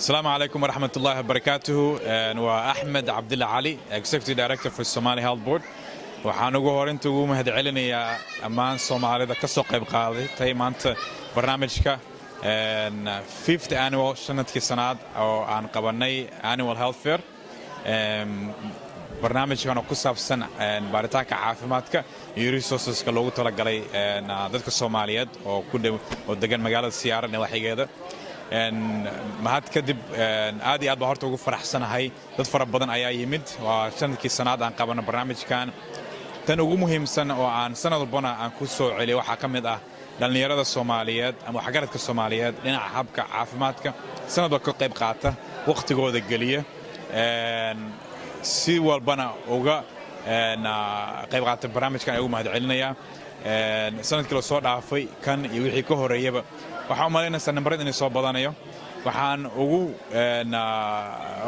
السلام عليكم ورحمة الله وبركاته. وأحمد عبد الله علي Executive Director for Somali Health Board. waxaan ugu horinta ugu mahadcelinayaa ammaan Soomaalida ka soo qayb qaadatay maanta barnaamijka 5th annual sanadkii sanaad oo aan qabanay annual health fair. barnaamijkan oo ku saabsan baaritaanka caafimaadka iyo resourceska loogu talagalay dadka Soomaaliyeed oo ku dhow oo degan magaalada Siyaara nawaxigeeda. mahad kadib aad iyo aad baan horta ugu faraxsanahay dad fara badan ayaa yimid waa sanadkii sanaad aan qabano barnaamijkan tan ugu muhiimsan oo aan sanad walbana aan ku soo celiyo waxa ka mid ah dhalinyarada Soomaaliyeed ama waxgaradka Soomaaliyeed dhinaca habka caafimaadka sanad walba ka qayb qaata waqtigooda galiya si walbana uga qayb qaata barnaamijkan ay ugu mahadcelinayaa sanadkii la soo dhaafay kan iyo wixii ka horeeyaba waxaan u maleynayaa nambarada inay soo badanayo waxaan ugu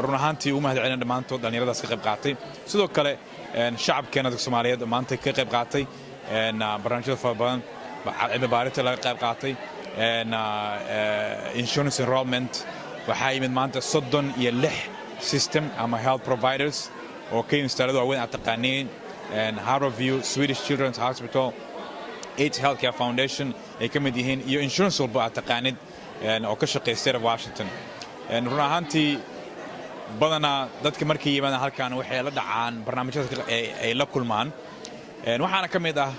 run ahaantii u mahadcelinayaa dhammaantood dhalinyaradaas ka qayb qaatay sidoo kale shacabkeena dadka Soomaaliyeed maanta ka qayb qaatay barnaamijyada fara badan cilmi baarista laga qayb qaatay insurance enrollment waxaa yimid maanta 36 system ama health providers oo ka installado waaweyn aad taqaaniin Harborview Swedish Children's Hospital AIDS Healthcare Foundation ay ka mid yihiin iyo insurance walba aad taqaanid oo ka shaqeeya State of Washington run ahaantii badanaa dadka markay yimaadaan halkan waxay la dhacaan barnaamijyada ay la kulmaan waxaana ka mid ah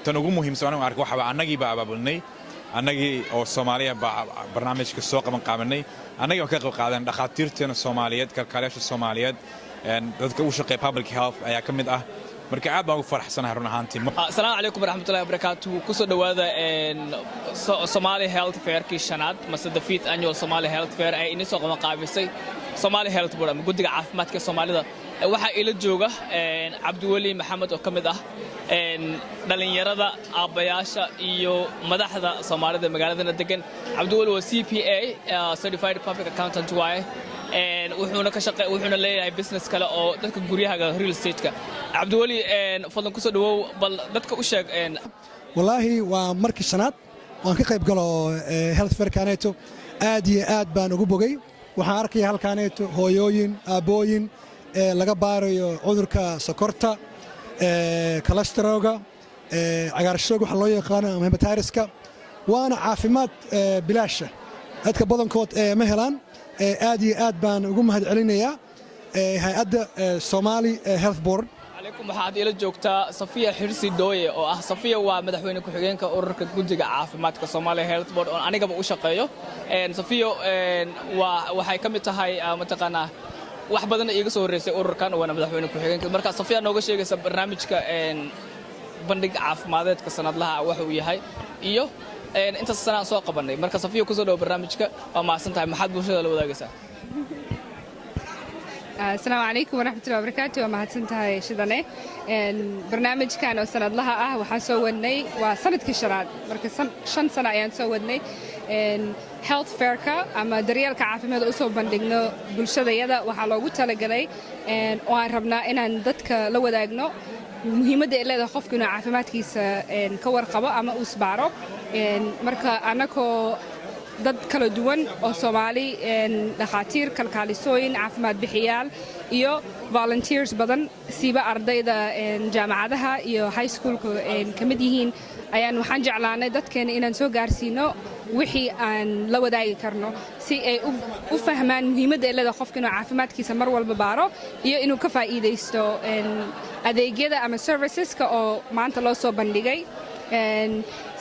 tan ugu muhiimsan oo arko waxa annagii baa abaabulnay annagii oo Soomaaliya barnaamijka soo qaban qaadanay annagii oo ka qayb qaadan dhaqaatiirteena Soomaaliyeed kalkaaliyaasha Soomaaliyeed dadka u shaqeeya public health ayaa ka mid ah marka aad baan ugu faraxsanahay run ahaantii assalaamu calaykum waraxmatullaahi wabarakaatuh ku soo dhawaada Somali Health Fair kii shanaad mase the 5th annual Somali Health Fair ay inoo soo qaban qaabisay Somali Health Board ama guddiga caafimaadka Soomaalida waxa ila jooga Cabdiwali Maxamed oo kamid ah dhalinyarada aabayaasha iyo madaxda Soomaalida magaalada degan Cabdiwali waa CPA certified public accountant wuxuuna leeyahay business kale oo dadka guryaha real estate-ka Cabdiwali fadlan ku soo dhawow bal dadka u sheeg wallahi waa markii shanaad waan ka qayb galo health fair kaaneeto aad iyo aad baan ugu bogay waxaan arkay halkaaneeto hooyooyin aabooyin laga baarayo cudurka sokorta cholesterolka cagaarshowga waxa loo yaqaan ama hepatitis-ka waana caafimaad bilaasha dadka badankood ma helaan aad iyo aad baan ugu mahadcelinayaa hay'adda Somali Health Board عليكم waxaad ila joogtaa Safiya Xirsi Dooye oo ah Safiya waa madaxweyne ku xigeenka ururka guddiga caafimaadka Somali Health Board oo anigaba u shaqeeyo Safiya waxay ka mid tahay mataqaanaa wax badan iiga soo horeysay ururkan oo madaxweyne ku xigeenka marka Safiya nooga sheegaysa barnaamijka bandhig caafimaadka sanadlaha waxa uu yahay iyo inta sanad soo qabanay marka Safiya ku soo dhaw barnaamijka waa maasantahay maxaad bulshada la wadaagaysaa السلام عليكم ورحمة الله وبركاته ومهتنتها شدني برنامج كان وسند لها وحن سوّني وسند كشراد مركز شن سنة أيام سوّني health fair كا أما دريال كعافية أسوأ بندقنا بالشدة يدا وحلاقو تلاقي وعرفنا إن عندك لو داقنا مهمة إلا إذا خوف كنا عافية كيس كور قبا أما أسبعرو مركز أنا كو dad kala duwan oo Soomaali dhaqaatiir kalkaalisooyin caafimaad bixiyaal iyo volunteers badan siiba ardayda jaamacadaha iyo high schoolka kamid yihiin ayaan waxaan jeclaanay dadkeena inaan soo gaarsiino wixii aan la wadaagi karno si ay u fahmaan muhiimadda ay leedahay qofka inuu caafimaadkiisa mar walba baaro iyo inuu ka faa'iideysto adeegyada ama serviceska oo maanta loo soo bandhigay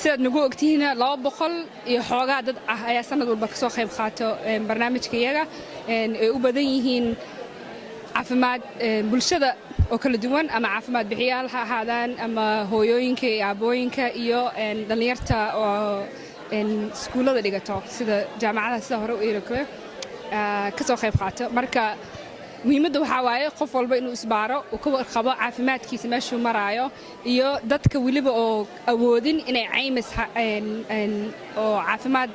sidaad nagu ogtihiina 200 iyo xoogaa dad ah ayaa sanad walba ka soo qayb qaato barnaamijka iyaga ay u badan yihiin caafimaad bulshada oo kala duwan ama caafimaad bixiyaal ha ahaadaan ama hooyooyinka iyo aabooyinka iyo dhalinyarta oo iskuullada dhigato sida jaamacadaha sida hore u iirokale ka soo qayb qaato marka muhiimadda waxaa waaye qof walba inuu isbaaro uu ka warqabo caafimaadkiisa meeshuu maraayo iyo dadka weliba oo awoodin inay caymis oo caafimaad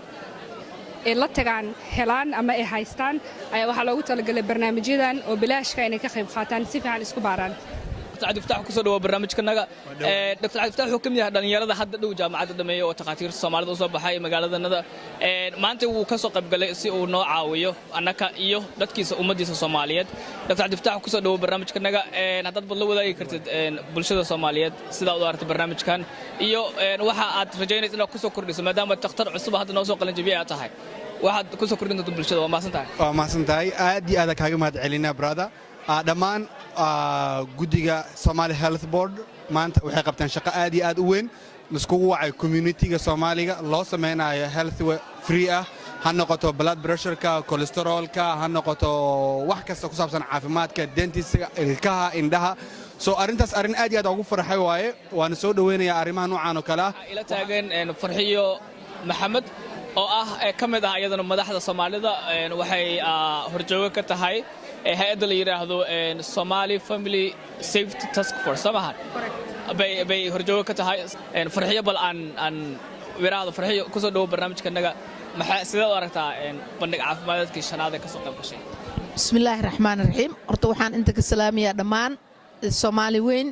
ay la tagaan helaan ama ay haystaan ayaa waxaa loogu talagalay barnaamijyadan oo bilaashka inay ka qayb qaataan si fiican isku baaraan Dr. Cabdi Fataax ku soo dhawo barnaamijkanaga Dr. Cabdi Fataax wuxuu ka mid yahay dhalinyarada hadda dhow jaamacadda dhameeyo oo takhaatiirta Soomaalida u soo baxay magaaladanada maanta wuu ka soo qayb galay si uu noo caawiyo annaka iyo dadkiisa ummadiisa Soomaaliyeed Dr. Cabdi Fataax ku soo dhawo barnaamijkanaga haddaad bad la wadaagi kartid bulshada Soomaaliyeed sida u aragtay barnaamijkan iyo waxa aad rajaynaysid inaad ku soo kordhiso maadaama takhtar cusub hadda noo soo qalin jabiya tahay waxaad ku soo kordhin doontaa bulshada waa maasan tahay aad iyo aad kaaga mahad celinaa brother dhammaan guddiga Somali Health Board maanta waxay qabtaan shaqo aad iyo aad u weyn iskugu wacay community-ga Soomaaliga loo sameeynayo health free ah ha noqoto blood pressure-ka cholesterol-ka ha noqoto wax kasta ku saabsan caafimaadka dentist-ka ilkaha indhaha soo arintaas arin aad iyo aad ugu farxay waaye waan soo dhaweynayaa arrimaha noocan oo kale ila taagan Farxiyo Maxamed oo ah ka mid ah iyadana madaxda Soomaalida waxay horjooga ka tahay hay'adda la yiraahdo Somali Family Safety Task Force samahan bay horjooga ka tahay Farxiyo bal aan wiraahdo Farxiyo ku soo dhawo barnaamijkanaga maxaa sidoo aragtaa bandhig caafimaadkii shanaad ee ka soo qayb gashay bismillaahir rahmaanir rahiim horta waxaan inta ka salaamiyaa dhammaan Somali weyn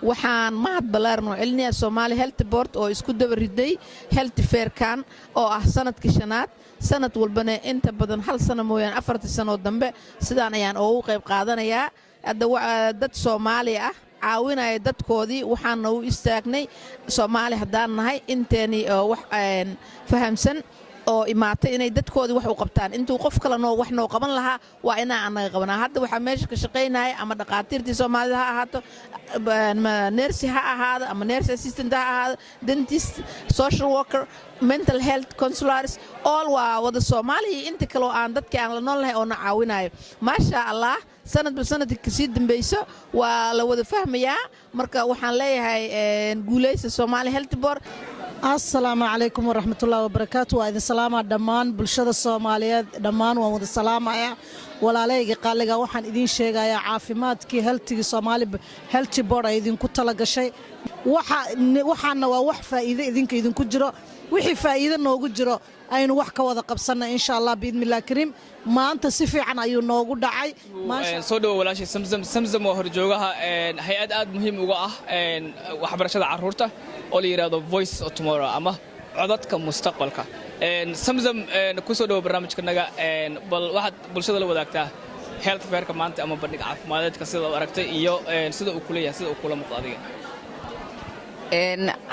waxaan mahad balaarno cilniya Somali Health Board oo isku daba riday health fair kan oo ah sanadkii shanaad sanad walbana inta badan hal sano mooyaan 4 sano dambe sidaan ayaan ugu qayb qaadanayaa dad Soomaali ah caawinaya dadkoodii waxaan u istaagnay Soomaali haddaan nahay inteeni wax fahamsan oo imaatay inay dadkoodii wax u qabtaan intuu qof kale wax noo qaban lahaa waa inaan anaga qabanaa hadda waxa meesha ka shaqeynaya ama dhaqaatiirtii Soomaalida ha ahaato nurse ha ahaado ama nurse assistant ha ahaado dentist social worker mental health counselors all waa wada Soomaali inta kale aan dadka aan la noolahay oo na caawinayo maasha Allah sanadba sanadkii ka sii dambeeyso waa la wada fahmayaa marka waxaan leeyahay guuleysa Somali Health Board السلام عليكم ورحمة الله وبركاته وإذا سلامة دمان بالشدة الصومالية دمان ومد السلامة ولا ليجي قال لك واحد إذين شيء يا عافيمات كي هلتي صومالي هلتي برا إذين كنت لقى شيء وحنا ووحفة إذين كإذين كجرا وحي فائدة نوجد جرا أين وحكة وذا قبصنا إن شاء الله بإذن الله كريم ما أنت صفي عن أيون نوجد داعي صدق ولا شيء سمزم وهرجوجها هيئات أد مهم وقاه وحبرشة عرورته أولي يرادو voice of tomorrow أما عادتك مستقبلك سمزم كوسودو برنامج كنا بل واحد بالشدة لو ذاكته health fair كمان أما بدك عارف ما ذاك كسيدة ورقته إياه سيدة أكلية سيدة أكلة مقاضية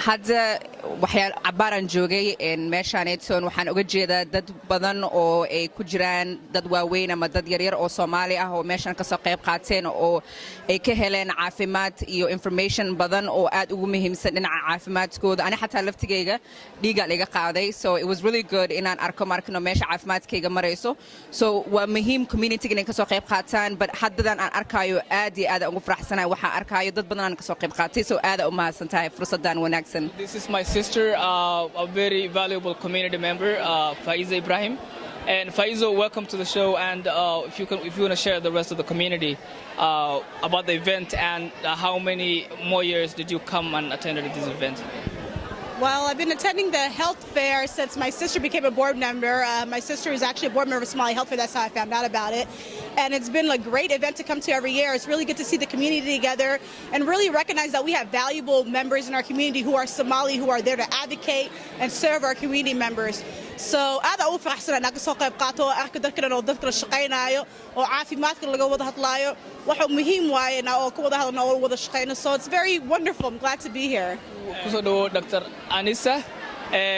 هذا وحيا عبارة جوجي ماشانيتون وحن أوجد دد بدن أو كجران دد واوين أما دد يرير أو صومالي أو ماشان كسقيب قاتين أو كهلين عافيمات يو information بدن أو أد ومهم سنن عافيمات كود أنا حتى لفت جيجا ليجا ليجا قاعدة so it was really good إن أنا أركم أركنا ماش عافيمات كيجا مريسو so ومهم community إن كسقيب قاتين but حددا أنا أركايو أدي أدا وفرح سنة وح أركايو دد بدن أنا كسقيب قاتين so أدا وما سنتاي فرصة ونكسن. This is my sister, a very valuable community member, Faiza Ibrahim. And Faiza, welcome to the show. And if you want to share the rest of the community about the event and how many more years did you come and attend this event? Well, I've been attending the health fair since my sister became a board member. My sister is actually a board member of Somali Health Fair. That's how I found out about it. And it's been a great event to come to every year. It's really good to see the community together and really recognize that we have valuable members in our community who are Somali, who are there to advocate and serve our community members. So أنا أول فرحة أنا كسوق قاتو أكيد كنا نذكر الشقينا وعافيمات كنا لقوا وضحت لايو وحب مهم واي أنا أو كوا ده نقول وضح الشقينا so it's very wonderful. I'm glad to be here. كسودو دكتور أنيسة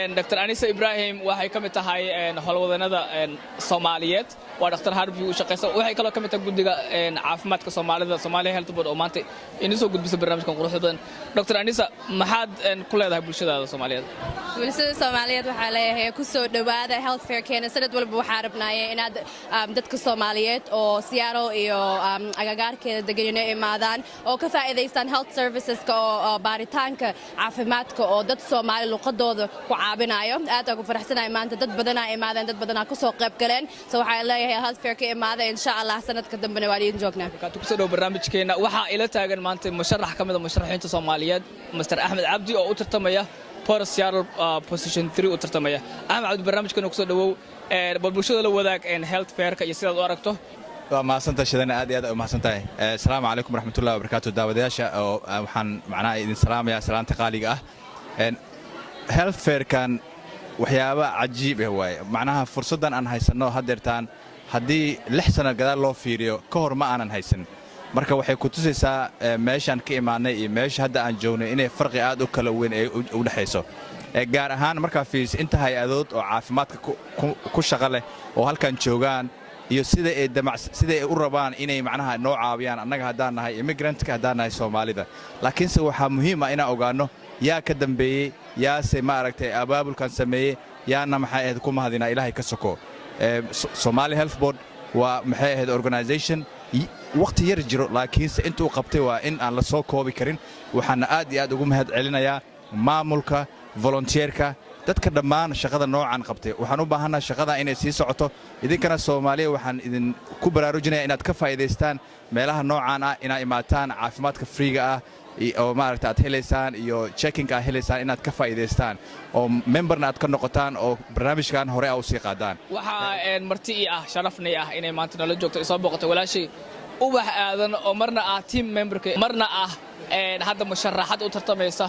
دكتور أنيسة إبراهيم وهي كم تهاي هالوضنادا Soomaaliyeed waa dhakhtar harbi u shaqeysa waxay kala ka mid tahay guddiga caafimaadka Soomaalida Somali Health Board oo maanta inuu soo gudbisay barnaamijkan quruxda badan Dr. Anisa maxaad ku leedahay bulshada Soomaaliyeed bulshada Soomaaliyeed waxa leeyahay ku soo dhawaada health fair keena sanad walba waxa rabnaayay inaad dadka Soomaaliyeed oo Seattle iyo agagaarkeeda degan inay imaadaan oo ka faa'iideystaan health services ka oo baaritaanka caafimaadka oo dad Soomaali luqadooda ku caabinayo aad ugu faraxsanahay maanta dad badan ay imaadeen dad badan ku soo qayb galeen so waxa leeyahay health fair ka imaada insha Allah sanadka dambena waa idin joognaa ka kusoo dhaw barnaamijkeena waxa ila taagan maanta musharax kamid ah musharaxiinta Soomaaliyeed Mr. Ahmed Abdi oo u tartamaya Port Seattle position 3 u tartamaya Ahmed Abdi barnaamijkeena kusoo dhawow bulshada la wadaag health fair ka iyo sidaad u aragto waa mahadsantahay shidana aad iyo aad u mahadsantahay assalaamu calaykum waraxmatullahi wabarakaatu daawadayaasha oo waxaan macnaha idin salaamayaa salaanta qaaliga ah health fairkan waxyaaba cajiib ah waaye macnaha fursaddan aan haysanno haddeertaan haddii 6 sano gadaal loo fiiriyo ka hor ma aanan haysan marka waxay ku tusaysaa meeshaan ka imaanay iyo meesha hadda aan joognay inay farqi aad u kala weyn ay u dhaxayso gaar ahaan markaa fiiriso inta hay-adood oo caafimaadka ku shaqo leh oo halkan joogaan iyo sida ay u rabaan inay macnaha noo caawiyaan annaga haddaan nahay immigrantka haddaan nahay Soomaalida laakiinse waxaa muhiim ah inaan ogaanno yaa ka dambeeyey yaase maaragtay abaabulkan sameeyey yaana maxay ahayd ku mahadinaa ilaahay ka soko Somali Health Board waa maxay ahayd organization waqti yar jiro laakiinse intuu qabtay waa in aan la soo koobi karin waxaana aad iyo aad ugu mahad celinayaa maamulka volunteerka dadka dhammaan shaqada noocan qabtay waxaan u baahanaa shaqada inay sii socoto idinkana Soomaaliya waxaan idin ku baraarujinayaa inaad ka faa'iideystaan meelaha noocan ah inaad imaataan caafimaadka freega ah oo maaragtay aad helaysaan iyo checking aad helaysaan inaad ka faa'iideystaan oo memberna aad ka noqotaan oo barnaamijkan hore u sii qaadaan waxa marti ah sharafnay ah inay maanta nala joogto soo boqoto walaashay ubax aadan oo marna ah team memberka marna ah hadda musharaxad u tartamaysa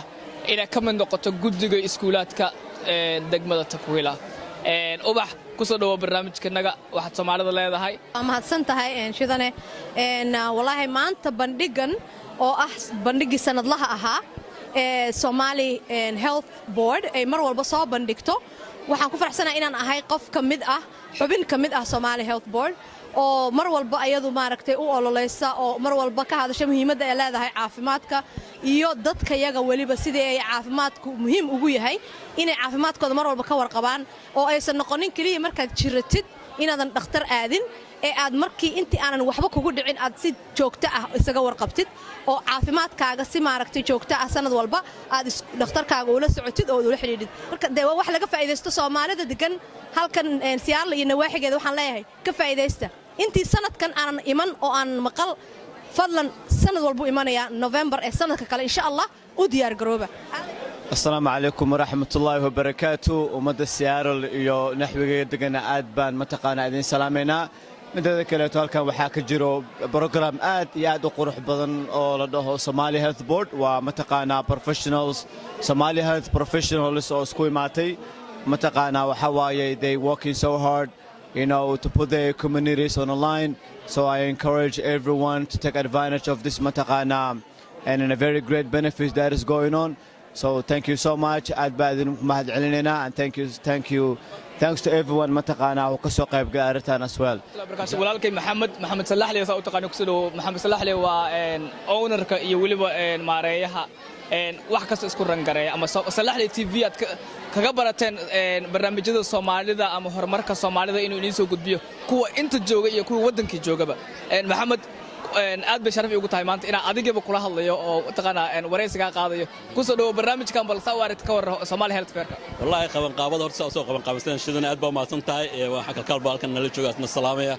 inay ka mid noqoto guddiga iskuulaadka degmada Takwila ubax ku soo dhawo barnaamijkanaga waxaad Soomaalida leedahay mahadsan tahay shidane wallahi maanta bandhigan oo ah bandhigii sanadlaha ahaa Somali Health Board ay mar walba soo bandhigto waxaan ku faraxsanahay inaan ahay qof ka mid ah xubin ka mid ah Somali Health Board oo mar walba ayadu maaragtay u ololeysa oo mar walba ka hadasha muhiimadda ay leedahay caafimaadka iyo dadka yaga waliba sidii ay caafimaadku muhiim ugu yahay inay caafimaadkooda mar walba ka warqabaan oo aysan noqonin kaliya markaad jiratid inaadan dhakhtar aadin ee aad markii intii aanan waxba kugu dhicin aad si joogto ah isaga warqabtid oo caafimaadkaaga si maaragtay joogto ah sanad walba aad dhakhtarkaaga ula socotid oo ula xiriidid marka de wax laga faa'iideysto Soomaalida degan halkan Siyaarla iyo nawaaxigeeda waxaan leeyahay ka faa'iideysta intii sanadkan aanan iman oo aan maqal fadlan sanad walba imanaya November ee sanadka kale insha Allah u diyaar garooba السلام عليكم ورحمة الله وبركاته ومدى السيارة iyo naxwiga degana aad baan mataqaana idin salaameena midda kale halkan waxa ka jiro program aad iyo aad u qurux badan oo la dhaho Somali Health Board waa mataqaana professionals Somali Health professionals oo isku imaatay mataqaana waxa waaye they working so hard to put their communities on the line so I encourage everyone to take advantage of this mataqaana and in a very great benefit that is going on. So thank you so much aad baadin mahad celinayna and thanks to everyone mataqaana oo ka soo qayb gaartaan as well walaalkay maxamed salaxli oo taqaano kusoo maxamed salaxli waa ownerka iyo waliba maareeyaha wax kasta isku rangareeya ama salaxli TV aad kaga barateen barnaamijyada Soomaalida ama horumarka Soomaalida inuu inii soo gudbiyo kuwa inta jooga iyo kuwa wadankii joogaba maxamed aad bay sharaf ugu tahay maanta inaan adigaba kula hadlayo oo taqaana wareysiga qaadayo ku soo dhawo barnaamijkan bal sawaarid ka war Somali Health Fair wallahi qaban qaabada horta soo qaban qaabastan shidana aad baa mahadsan tahay waxa kalkal baalkan nala jooga asna salaamaya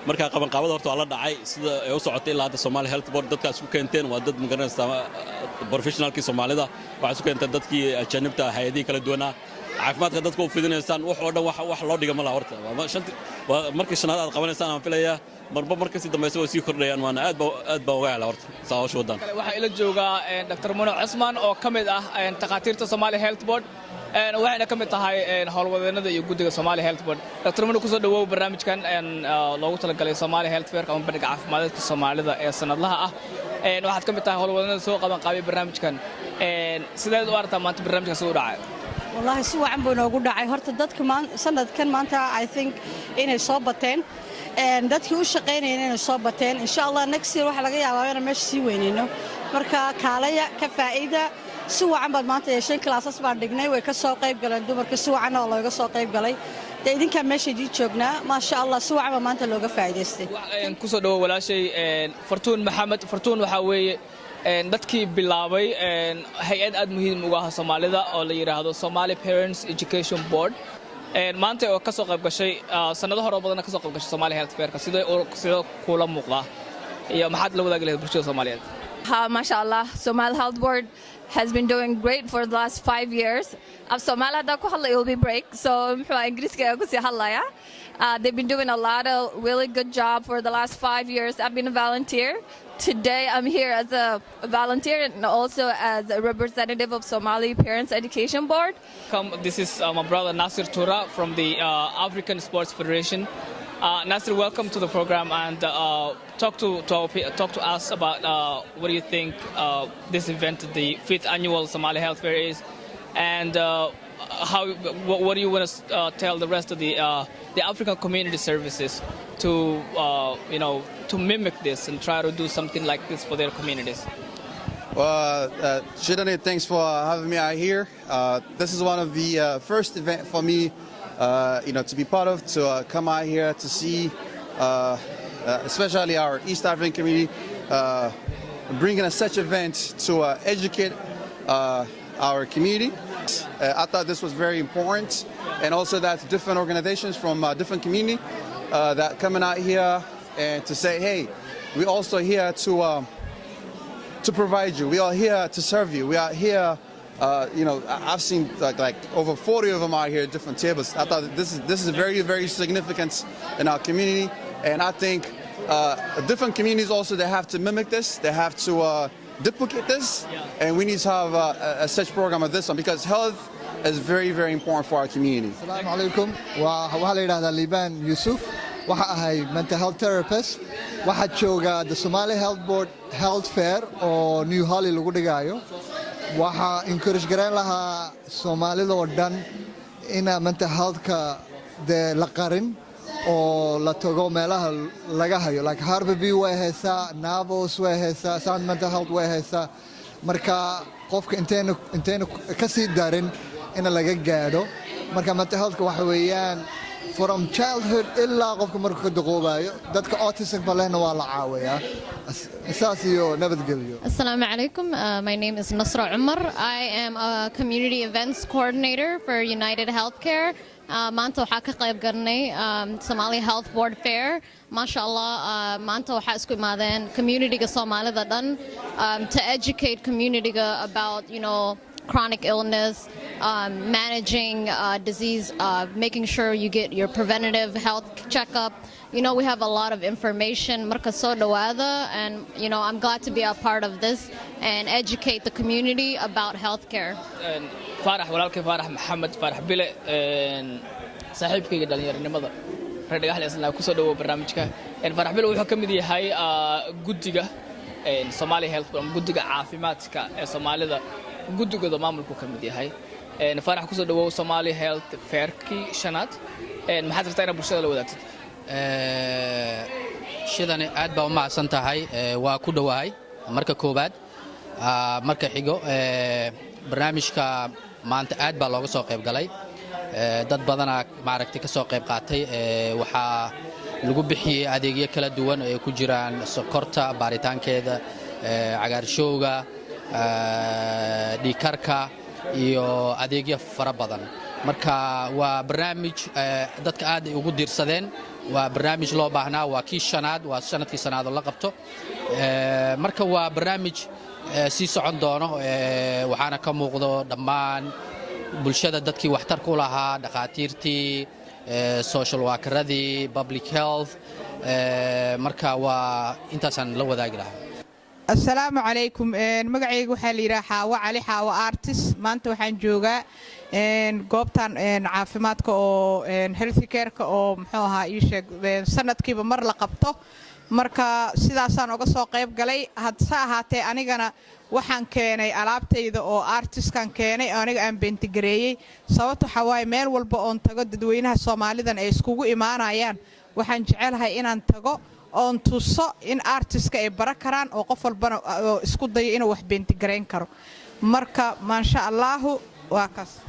marka qaban qaabada horta waa la dhacay sida ay u socotay ilaa hadda Somali Health Board dadkaas ku keenteen waa dad magaranaysa professionalkii Soomaalida waxa isku keenteen dadkii ajanibta hay'adaha kala duwanaa caafimaadka dadku u fidinaysaan wax oo dhan wax loo dhiga ma laha horta waa markii shanaad aad qabanaysaan aan filayaa marba markii dambaysa way sii kordhayaan waana aad baa uga helaa horta saawasho wadan waxa ila jooga Dr. Muno Cusman oo kamid ah taqaatiirta Somali Health Board waxayna kamid tahay howlwadeenada iyo guddiga Somali Health Board Dr. Muno ku soo dhawow barnaamijkan loogu talagalay Somali Health Fair ama bandhiga caafimaadka Soomaalida ee sanadlaha ah waxaad kamid tahay howlwadeenada soo qaban qaabay barnaamijkan sideed u aragtaa maanta barnaamijka soo dhacay والله si wacan buu noogu dhacay horta dadka sanadkan maanta I think inay soo bateen dadkii u shaqeynayeen inay soo bateen insha Allah next year waxa laga yaabaa inaan meesha sii weynayno marka kaalaya ka faa'iida si wacan baad maanta yeesheen classes baan dhignay way ka soo qayb galeen dumarka si wacan oo looga soo qayb galay idinka meesha idin joognaa ma sha Allah si wacan maanta looga faa'iideystay ku soo dhawo walaashay Fartuun Maxamed Fartuun waxa weeye dadkii bilaabay hay'ad aad muhiim uga ah Soomaalida oo la yiraahdo Somali Parents Education Board maanta oo ka soo qayb gashay sanado hore badan ka soo qayb gashay Somali Health Fair sidoo kula muuqda iyo maxaad la wadaagi lahayd bulshada Soomaaliyeed MashaAllah, Somali Health Board has been doing great for the last 5 years. Of Somali, it will be break. So, they've been doing a lot of really good job for the last 5 years. I've been a volunteer. Today, I'm here as a volunteer and also as a representative of Somali Parents Education Board. This is my brother Nasir Tura from the African Sports Federation. Nasir, welcome to the program and talk to us about what do you think this event, the 5th annual Somali Health Fair is, and what do you want to tell the rest of the African community services to to mimic this and try to do something like this for their communities? Well, Shidane, thanks for having me out here. This is one of the first event for me, to be part of, to come out here to see, especially our East African community, bringing such event to educate our community. I thought this was very important, and also that different organizations from different community that coming out here and to say, hey, we're also here to provide you. We are here to serve you. We are here. I've seen like over 40 of them out here at different tables. I thought this is very, very significant in our community, and I think different communities also, they have to mimic this. They have to duplicate this, and we need to have such program as this one, because health is very, very important for our community. Assalamu alaikum. Waxaa la yiraahdaa Liban Yusuf. Waxa ahay mental health therapist. Waxaa jooga the Somali Health Board Health Fair oo New Holly lagu dhigayo. Waxaa encourage garan lahaa Soomaalida oo dhan in mental health-ka la qarin oo la tago meelaha laga hayo, like Harvey way haysaa, Navos way haysaa, Sound Mental Health way haysaa. Marka qofka inteena ka sii darin in laga gaadho. Marka mental health-ka waxa weeyaan from childhood ilaa qofka markuu ka daqoobayo. Dadka autism-ka lehna waa la caawiyaa. Saas iyo nabadgelyo. Assalamu alaikum. My name is Nasra Umar. I am a community events coordinator for United Healthcare. Maanta waxaa ka qayb galnay Somali Health Board Fair. MashaAllah, maanta waxaa isku imaadeen community-ga Soomaalida dhan to educate community-ga about, chronic illness, managing disease, making sure you get your preventative health checkup. We have a lot of information. Marka soo dhawaada, and I'm glad to be a part of this and educate the community about healthcare. Farah walaalkay Farah Maxamed Farah Bile saaxiibkayga dhalinyaranimada reer dhagaxle isla ku soo dhawo barnaamijka. Farah Bile wuxuu ka mid yahay guddiga Somali Health Board, guddiga caafimaadka ee Soomaalida, guddigooda maamulku ka mid yahay. Farax ku soo dhawow Somali Health Fair-kii 5aad. Maxaad rabtaa inaad bulshada la wadaagtid? Shidane aad baa u mahadsan tahay. Waa ku dhawahay marka koobaad. Marka xigo barnaamijka maanta aad baa looga soo qayb galay. Dad badan maaragtay ka soo qayb qaatay. Waxaa lagu bixiyay adeegyo kala duwan oo ku jiraan sokorta, baaritaankeeda, cagaarshowga, dhiikarka iyo adeegyo fara badan. Marka waa barnaamij dadka aad ay ugu diirsadeen. Waa barnaamij loo baahnaa, waa kii 5aad, waa sanadkii 5aad oo la qabto. Marka waa barnaamij sii socon doono, waxaana ka muuqdo dhammaan bulshada dadkii waxtarka u lahaa, dhaqaatiirtii, social workeradii, public health. Marka waa intaasaan la wadaagi lahaa. Assalaamu calaykum. Magacaygu waxaa la yidhaha Xaawo Cali, Xaawo artist. Maanta waxaan joogaa goobtan caafimaadka oo health care-ka oo muxuu ahaa ii sheeg sanadkiiba mar la qabto. Marka sidaasaan uga soo qayb galay. Hadse ahaatee anigana waxaan keenay alaabtayda oo artistkan keenay, aniga aan bentigareeyey. Sababta waxaa waaye meel walba oon tago dadweynaha Soomaalidan ay iskugu imaanayaan, waxaan jecelahay inaan tago oon tuso in artistka ay bara karaan oo qof walbana isku dayo inuu wax bentigareyn karo. Marka maasha Allahu waa kaas.